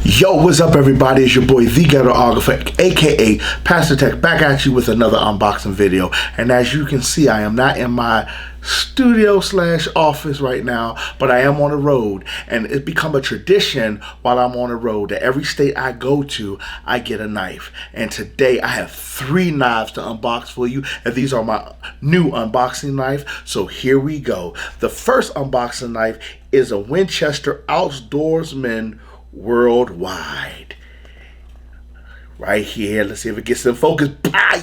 Yo, what's up everybody? It's your boy The Ghettoographer, aka Pastor Tech, back at you with another unboxing video. And as you can see, I am not in my studio slash office right now, but I am on the road. And it's become a tradition while I'm on the road that every state I go to, I get a knife. And today I have 3 knives to unbox for you. And these are my new unboxing knife. So here we go. The first unboxing knife is a Winchester Outdoorsman Worldwide. Right here. Let's see if it gets in focus.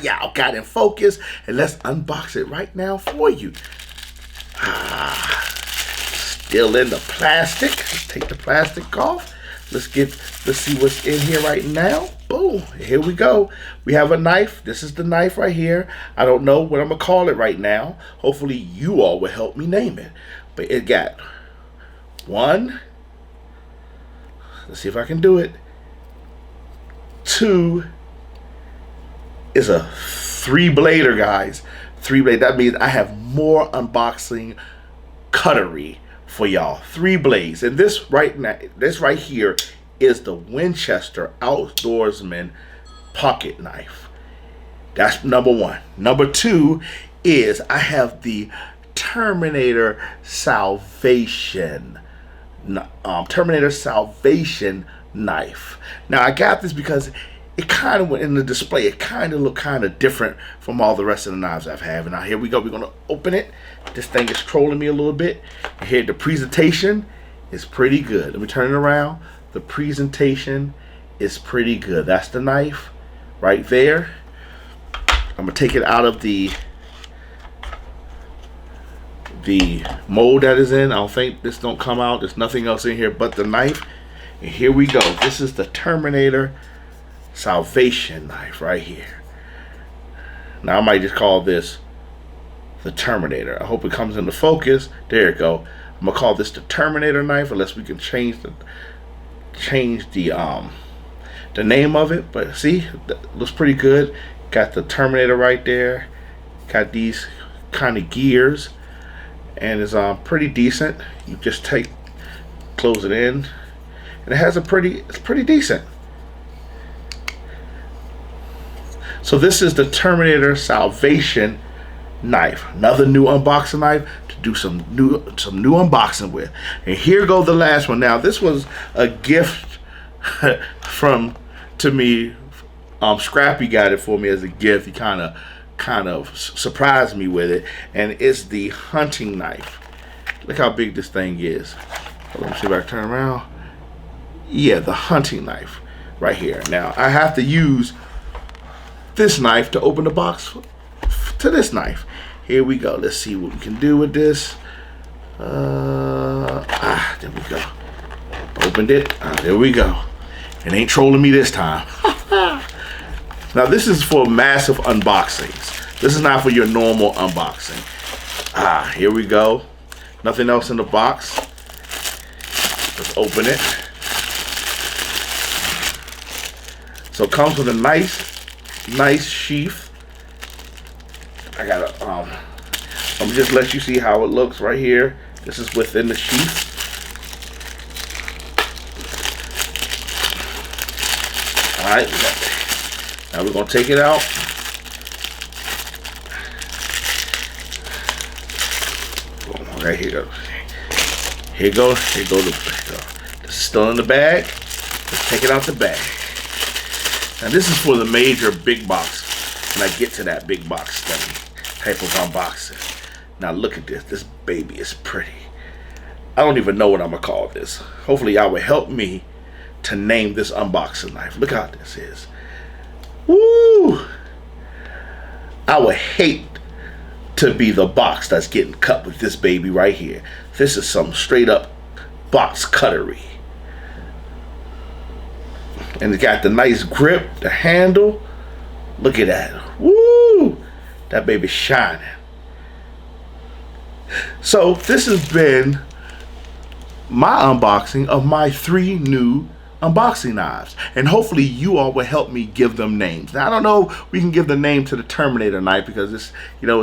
Y'all got in focus. And let's unbox it right now for you. Still in the plastic. Let's take the plastic off. Let's see what's in here right now. Boom. Here we go. We have a knife. This is the knife right here. I don't know what I'm gonna call it right now. Hopefully you all will help me name it. But it got 1. Let's see if I can do it. 2 is a 3-blader, guys. 3-blade. That means I have more unboxing cuttery for y'all. 3 blades. And this right here is the Winchester Outdoorsman pocket knife. That's number 1. Number 2 is I have the Terminator Salvation knife. Now I got this because it kind of went in the display. It kind of looked kind of different from all the rest of the knives I've had. And now here we go. We're gonna open it. This thing is trolling me a little bit. And here the presentation is pretty good. Let me turn it around. The presentation is pretty good. That's the knife right there. I'm gonna take it out of the mold that is in. I don't think this don't come out. There's nothing else in here but the knife. And here we go. This is the Terminator Salvation knife right here. Now I might just call this the Terminator. I hope it comes into focus. There it go. I'm gonna call this the Terminator knife unless we can change the name of it. But see, that looks pretty good. Got the Terminator right there. Got these kind of gears. And it's pretty decent. You just close it in, and it has it's pretty decent. So this is the Terminator Salvation knife. Another new unboxing knife to do some new unboxing with. And here go the last one. Now this was a gift to me. Scrappy got it for me as a gift. He kind of surprised me with it, and it's the hunting knife. Look how big this thing is. Let me see if I can turn around. Yeah, the hunting knife right here. Now I have to use this knife to open the box to this knife. Here we go. Let's see what we can do with this. There we go. Opened it. There we go. It ain't trolling me this time. Now this is for massive unboxings. This is not for your normal unboxing. Here we go. Nothing else in the box. Let's open it. So it comes with a nice sheath. I gotta let me just let you see how it looks right here. This is within the sheath. Alright, now we're gonna take it out. Right here. Here goes. This is still in the bag. Let's take it out the bag. Now this is for the major big box. When I get to that big box thing, type of unboxing. Now look at this. This baby is pretty. I don't even know what I'm gonna call this. Hopefully y'all will help me to name this unboxing knife. Look how this is. Woo! I would hate to be the box that's getting cut with this baby right here. This is some straight up box cuttery. And it's got the nice grip, the handle. Look at that. Woo! That baby's shining. So this has been my unboxing of my 3 new unboxing knives, and hopefully you all will help me give them names. Now I don't know we can give the name to the Terminator knife because it's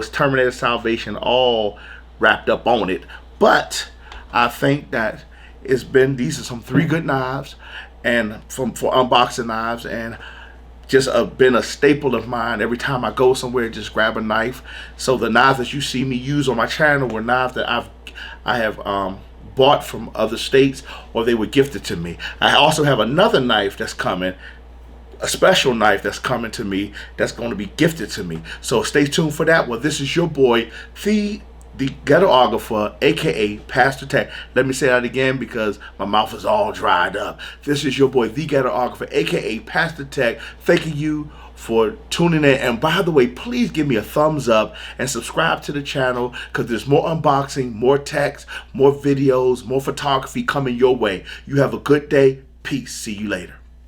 Terminator Salvation all wrapped up on it, but I think that these are some 3 good knives, and for unboxing knives, and just been a staple of mine. Every time I go somewhere, just grab a knife. So the knives that you see me use on my channel were knives that I have bought from other states, or they were gifted to me. I also have another knife that's coming, a special knife that's coming to me, that's going to be gifted to me. So stay tuned for that. Well, this is your boy, the ghettoographer, aka Pastor Tech. Let me say that again because my mouth is all dried up. This is your boy, the ghettoographer, aka Pastor Tech, thanking you for tuning in. And by the way, please give me a thumbs up and subscribe to the channel, because there's more unboxing, more text, more videos, more photography coming your way. You have a good day. Peace. See you later.